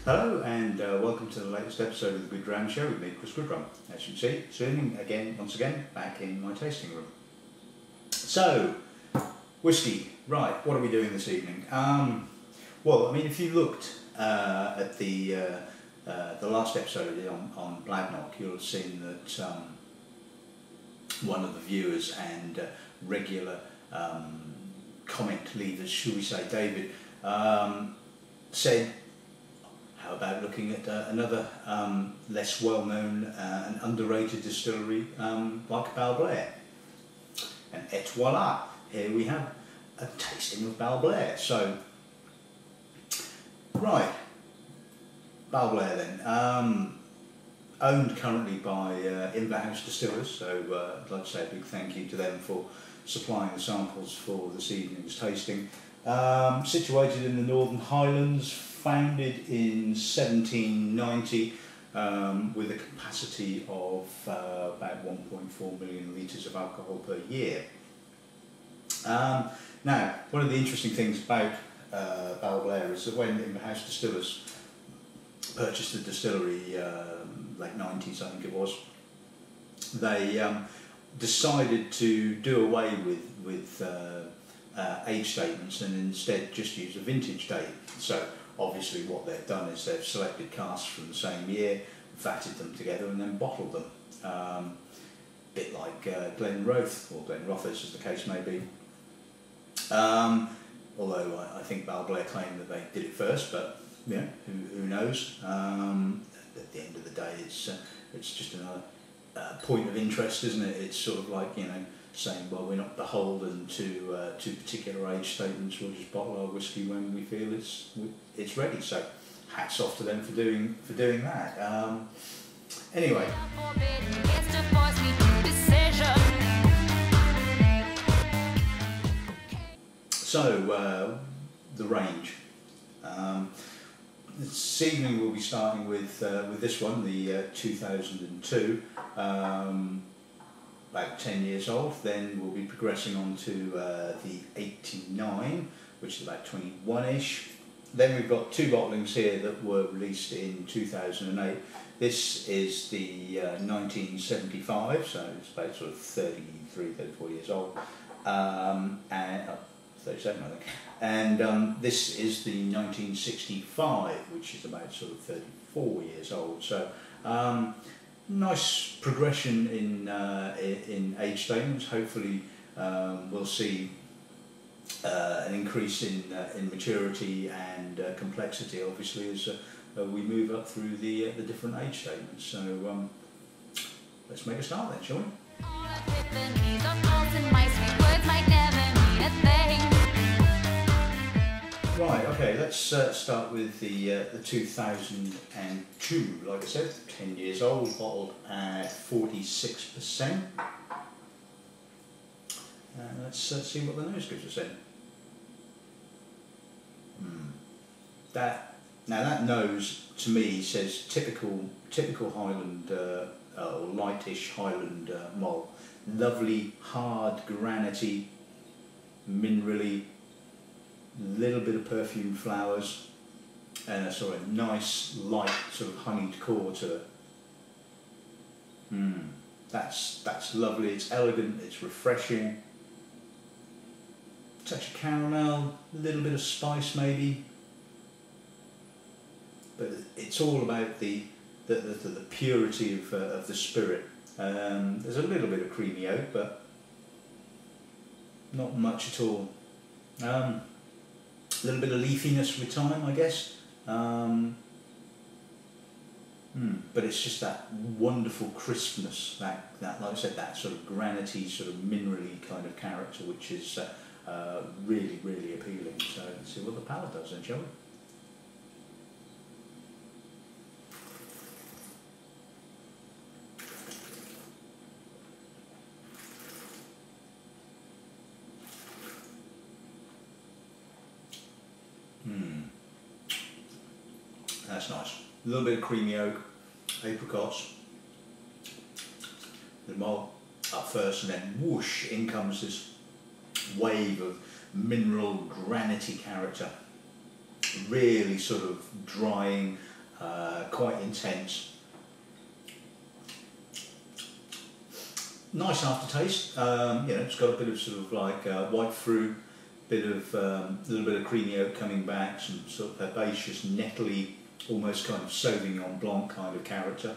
Hello and welcome to the latest episode of the Good Dram Show with me, Chris Goodrum. As you can see, zooming once again, back in my tasting room. So, whiskey, right, what are we doing this evening? Well, I mean, if you looked at the last episode on Bladnock, you'll have seen that one of the viewers and regular comment leaders, shall we say, David, said, how about looking at another less well-known and underrated distillery like Balblair? And et voila, here we have a tasting of Balblair. So, right, Balblair then, owned currently by in-house distillers, so I'd like to say a big thank you to them for supplying the samples for this evening's tasting. Situated in the Northern Highlands, founded in 1790 with a capacity of about 1.4 million litres of alcohol per year. Now, one of the interesting things about Balblair is that when in-house distillers purchased the distillery, late 90s I think it was, they decided to do away with age statements and instead just use a vintage date. So obviously what they've done is they've selected casks from the same year, vatted them together and then bottled them. A bit like Glenrothe, or Glenrothes as the case may be. Although I think Balblair claimed that they did it first, but yeah, who knows? At the end of the day, it's just another point of interest, isn't it? It's sort of like, you know, saying, well, we're not beholden to particular age statements. We'll just bottle our whiskey when we feel it's ready. So, hats off to them for doing that. Anyway. So, the range. This evening we'll be starting with this one, the 2002. About 10 years old. Then we'll be progressing on to the 89, which is about 21-ish. Then we've got two bottlings here that were released in 2008. This is the 1975, so it's about sort of 33, 34 years old, and 37 I think. And this is the 1965, which is about sort of 34 years old. So. Nice progression in age statements. Hopefully we'll see an increase in maturity and complexity, obviously, as we move up through the different age statements. So let's make a start then, shall we? Right, okay, let's start with the 2002, like I said, 10 years old, bottled at 46%. And let's see what the nose gives us then. That nose, to me, says typical Highland, or lightish Highland malt. Lovely, hard, granity, minerally, little bit of perfumed flowers and a sort of nice light sort of honeyed core to it. That's lovely, it's elegant, it's refreshing. Touch of caramel, a little bit of spice maybe, but it's all about the purity of the spirit. There's a little bit of creamy oak, but not much at all. A little bit of leafiness with time, I guess, but it's just that wonderful crispness, that like I said, that sort of granity, sort of minerally kind of character, which is really, really appealing. So let's see what the palate does then, shall we? That's nice. A little bit of creamy oak, apricots, the malt up first, and then whoosh, in comes this wave of mineral granity character. Really sort of drying, quite intense. Nice aftertaste. You know, it's got a bit of sort of like white fruit, bit of little bit of creamy oak coming back, some sort of herbaceous, nettly, almost kind of Sauvignon Blanc kind of character.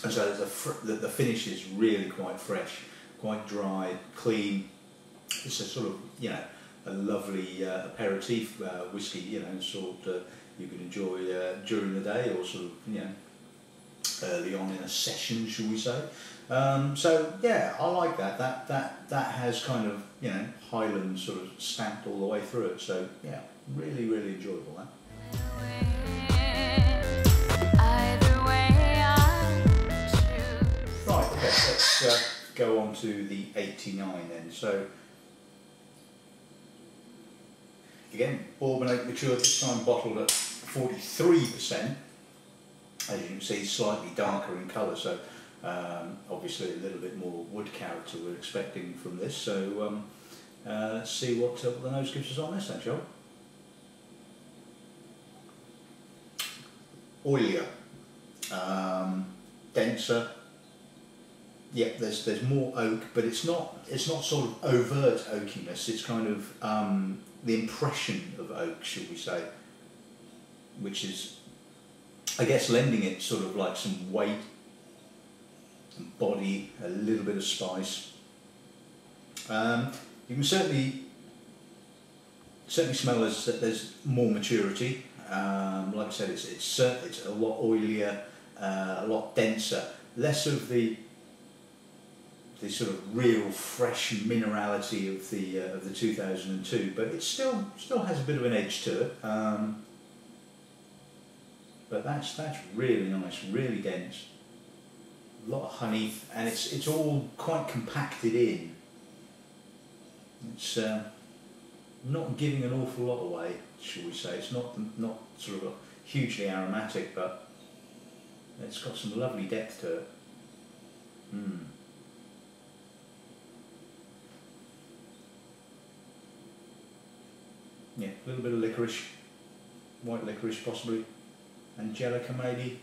And so the finish is really quite fresh, quite dry, clean. It's a sort of, you know, a lovely aperitif whiskey, you know, sort you can enjoy during the day, or sort of, you know, early on in a session, shall we say. So yeah, I like that. That has kind of, you know, Highland sort of stamped all the way through it. So yeah, really, really enjoyable that. Right, okay, let's go on to the 89 then. So again, bourbon oak mature, this time bottled at 43%. As you can see, slightly darker in colour, so obviously a little bit more wood character we're expecting from this. So let's see what the nose gives us on this then, shall we? Oilier, denser. Yeah, there's more oak, but it's not sort of overt oakiness. It's kind of the impression of oak, should we say, which is, I guess, lending it sort of like some weight and body, a little bit of spice. You can certainly smell that there's more maturity. Like I said, it's a lot oilier, a lot denser, less of the sort of real fresh minerality of the 2002, but it still has a bit of an edge to it. But that's really nice, really dense. A lot of honey, and it's all quite compacted in. It's not giving an awful lot away, shall we say. It's not sort of hugely aromatic, but it's got some lovely depth to it. Yeah, a little bit of licorice, white licorice possibly. Angelica maybe.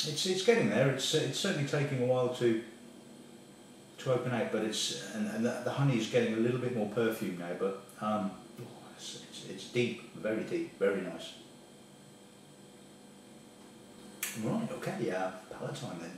It's getting there. It's certainly taking a while to open out, but and the honey is getting a little bit more perfume now. But it's deep, very nice. Right, okay, yeah, palate time then.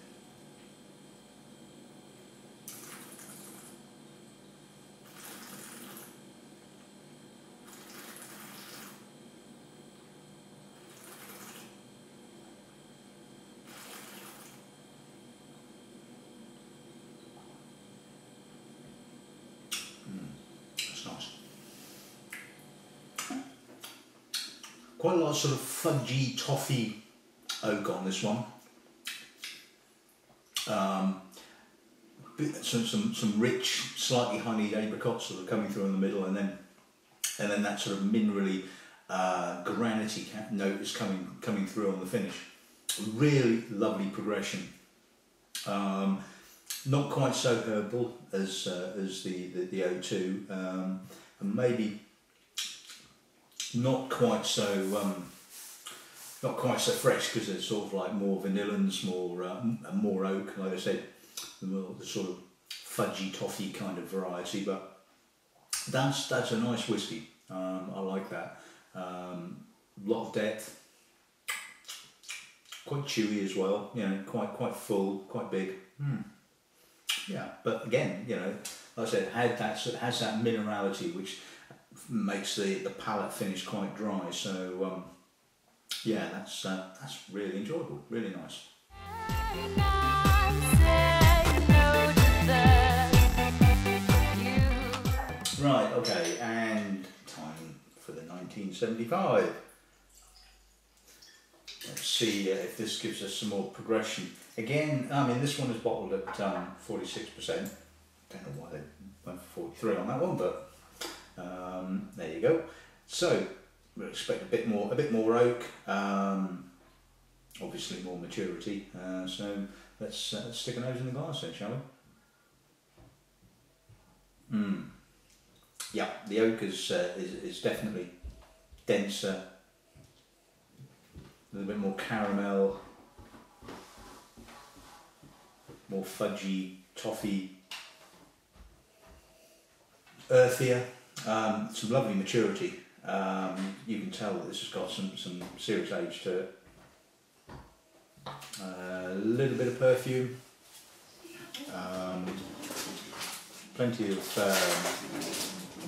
Quite a lot of sort of fudgy, toffee oak on this one. Some rich, slightly honeyed apricots sort of coming through in the middle, and then that sort of minerally, granity note is coming through on the finish. Really lovely progression. Not quite so herbal as the O2, and maybe not quite so fresh, because it's sort of like more vanillins, more oak, like I said, the sort of fudgy toffee kind of variety. But that's a nice whiskey. I like that. Lot of depth, quite chewy as well. You know, quite full, quite big. Yeah, but again, you know, like I said, has that minerality which makes the palate finish quite dry. So yeah, that's really enjoyable, really nice. Right, okay, and time for the 1975. Let's see if this gives us some more progression. Again, I mean, this one is bottled at 46%. Don't know why they went for 43 on that one, but there you go. So we'll expect a bit more oak, obviously more maturity. So let's stick a nose in the glass then, shall we? Yeah, the oak is definitely denser, A little bit more caramel, more fudgy, toffee, earthier, some lovely maturity. You can tell that this has got some serious age to it. A little bit of perfume, plenty of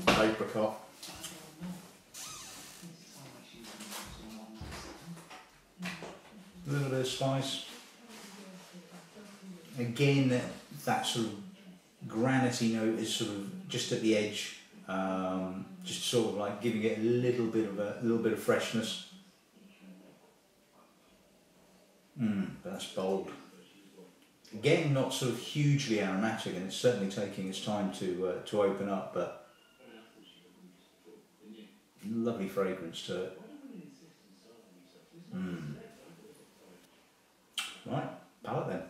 apricot. A little bit of spice. Again, that sort of granity note is sort of just at the edge, just sort of like giving it a little bit of freshness. But that's bold. Again, not sort of hugely aromatic, and it's certainly taking its time to open up, but lovely fragrance to it. Right, palate then.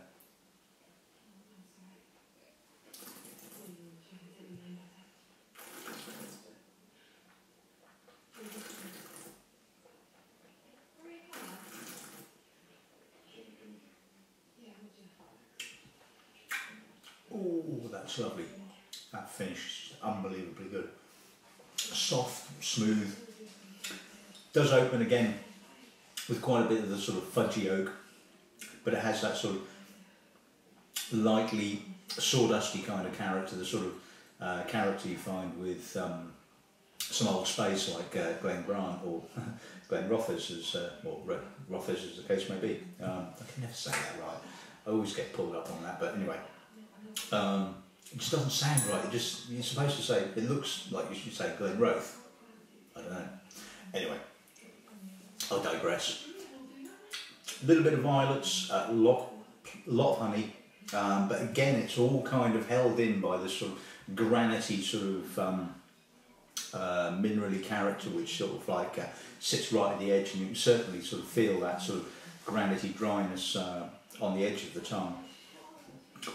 Oh, that's lovely. That finish is unbelievably good. Soft, smooth. Does open again with quite a bit of the sort of fudgy oak, but it has that sort of lightly sawdusty kind of character, the sort of character you find with some old space like Glen Grant or Glen Rothes, or Rothes as the case may be. I can never say that right. I always get pulled up on that, but anyway. It just doesn't sound right. You're supposed to say, it looks like you should say Glen Roth. I don't know. Anyway, I'll digress. A little bit of violets, a lot of honey, but again it's all kind of held in by this sort of granity sort of minerally character, which sort of like sits right at the edge, and you can certainly sort of feel that sort of granity dryness on the edge of the tongue.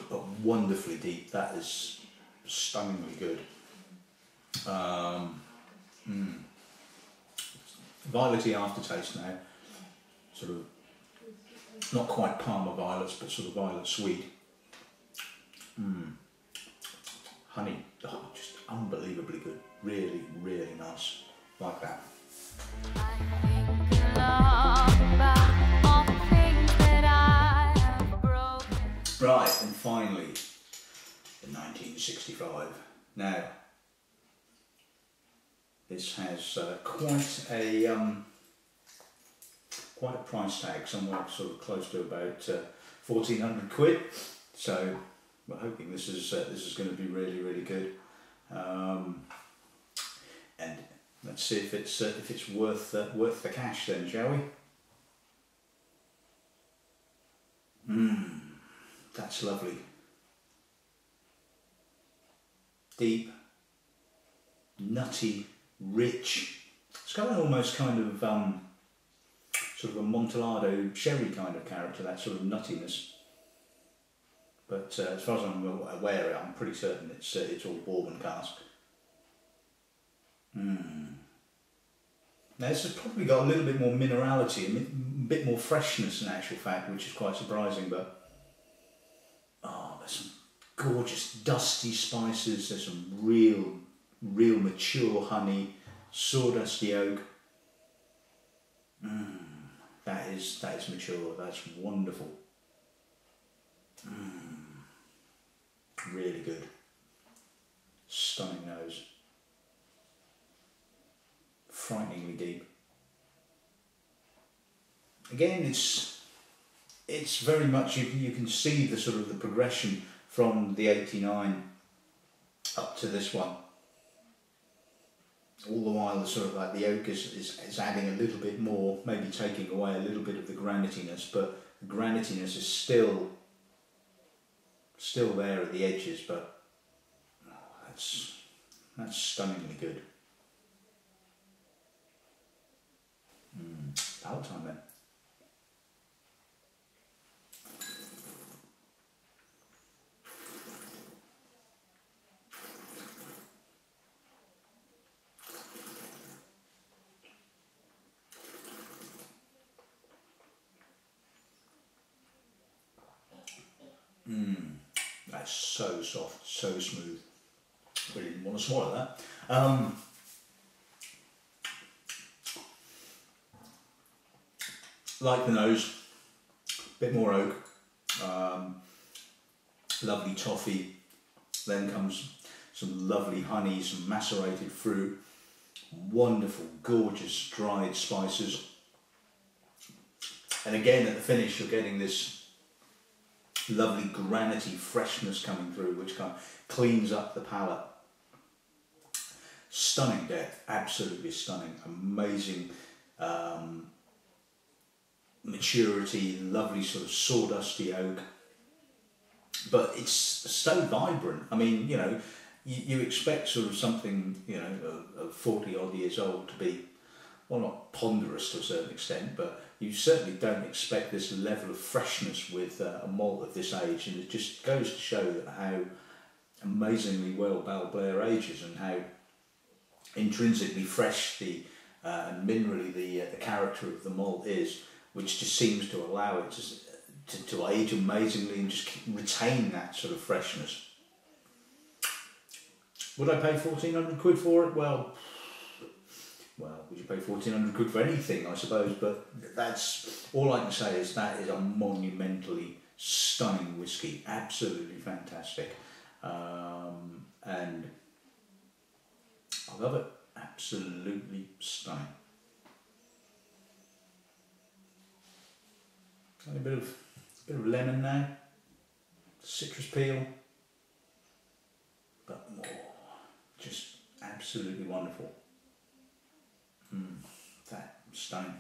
But wonderfully deep. That is stunningly good. Violety aftertaste now. Sort of not quite Parma violets, but sort of violet sweet. Honey, oh, just unbelievably good. Really, really nice. Like that. Right, and finally, the 1965. Now, this has quite a price tag, somewhere sort of close to about 1,400 quid. So we're hoping this is going to be really, really good. And let's see if it's worth the cash then, shall we? That's lovely. Deep, nutty, rich. It's got an almost kind of sort of a Amontillado sherry kind of character, that sort of nuttiness. But as far as I'm aware, I'm pretty certain it's all bourbon cask. Now this has probably got a little bit more minerality, a bit more freshness in actual fact, which is quite surprising. But oh, there's some gorgeous dusty spices. There's some real mature honey, sawdusty oak. That is mature. That's wonderful. Really good. Stunning nose. Frighteningly deep. Again, it's very much, you can see the sort of the progression from the 89 up to this one. All the while, the sort of like the oak is adding a little bit more, maybe taking away a little bit of the granitiness, but the granitiness is still there at the edges. But oh, that's stunningly good. Palate time then. That's so soft, so smooth. Really didn't want to swallow that. Like the nose, bit more oak, lovely toffee, then comes some lovely honey, some macerated fruit, wonderful, gorgeous dried spices. And again at the finish you're getting this lovely granity freshness coming through, which kind of cleans up the palate. Stunning depth, absolutely stunning, amazing maturity, lovely sort of sawdusty oak, but it's so vibrant. I mean, you know, you expect sort of something, you know, of 40 odd years old to be, well, not ponderous to a certain extent, but you certainly don't expect this level of freshness with a malt of this age, and it just goes to show that how amazingly well Balblair ages and how intrinsically fresh and minerally the character of the malt is, which just seems to allow it to age amazingly and just retain that sort of freshness. Would I pay 1,400 quid for it? Well, would you pay 1,400 quid for anything, I suppose, but that's all I can say is that is a monumentally stunning whiskey, absolutely fantastic, and I love it, absolutely stunning. A bit of lemon now, citrus peel, but more, just absolutely wonderful. That stunning.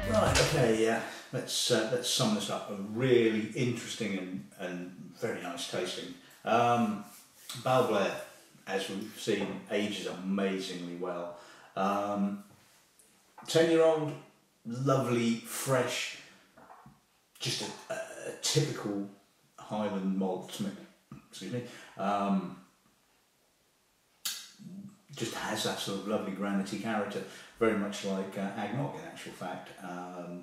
Right, okay, yeah. Let's sum this up. A really interesting and very nice tasting. Balblair, as we've seen, ages amazingly well. 10-year-old, lovely, fresh, just a typical Highland malt. Excuse me. Just has that sort of lovely granity character, very much like Agnog in actual fact,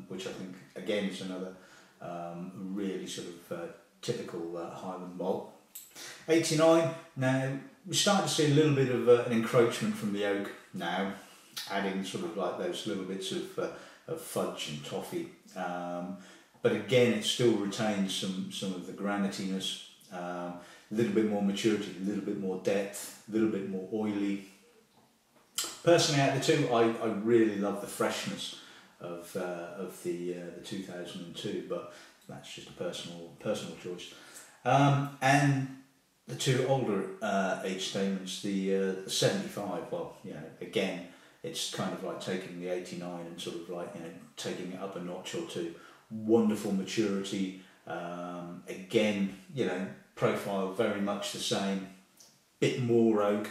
which I think again is another really sort of typical Highland malt. 89. Now we're starting to see a little bit of an encroachment from the oak now, adding sort of like those little bits of fudge and toffee, but again it still retains some of the granitiness, a little bit more maturity, a little bit more depth, a little bit more oily. Personally, out of the two, I really love the freshness of the 2002, but that's just a personal choice. And the two older age statements, the 75, well, you know, again, it's kind of like taking the 89 and sort of like, you know, taking it up a notch or two. Wonderful maturity, again, you know, profile very much the same, bit more oak,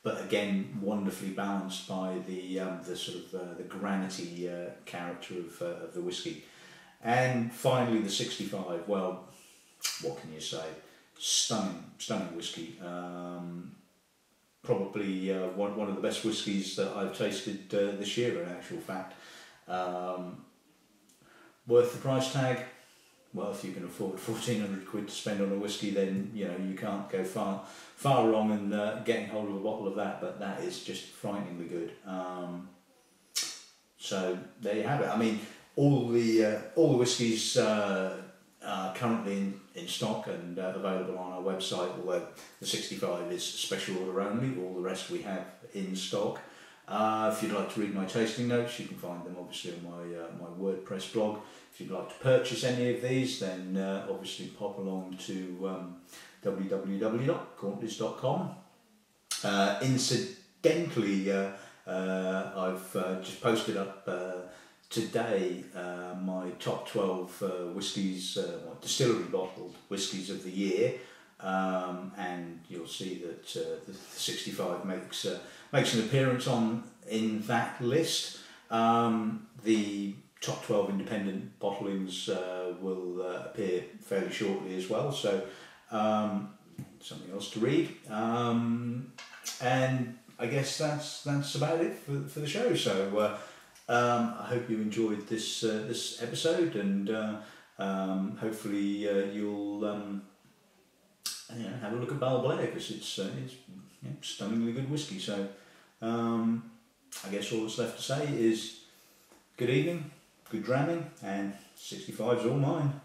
but again wonderfully balanced by the sort of the granity character of the whiskey. And finally the 65, well, what can you say? Stunning whiskey. Probably one of the best whiskies that I've tasted this year in actual fact. Worth the price tag? Well, if you can afford 1,400 quid to spend on a whiskey, then you know you can't go far wrong in getting hold of a bottle of that. But that is just frighteningly good. So there you have it. I mean, all the whiskies are currently in stock and available on our website. Although the 65 is special order only. All the rest we have in stock. If you'd like to read my tasting notes, you can find them obviously on my WordPress blog. If you'd like to purchase any of these, then obviously pop along to www.gauntleys.com. Incidentally, I've just posted up today my top 12 whiskies, distillery bottled whiskies of the year, and you'll see that the 65 makes an appearance in that list. The top 12 independent bottlings will appear fairly shortly as well, so something else to read. And I guess that's about it for the show. So I hope you enjoyed this episode, and hopefully you'll have a look at Balblair, because it's stunningly good whiskey. So I guess all that's left to say is good evening, good dramming, and 65's all mine.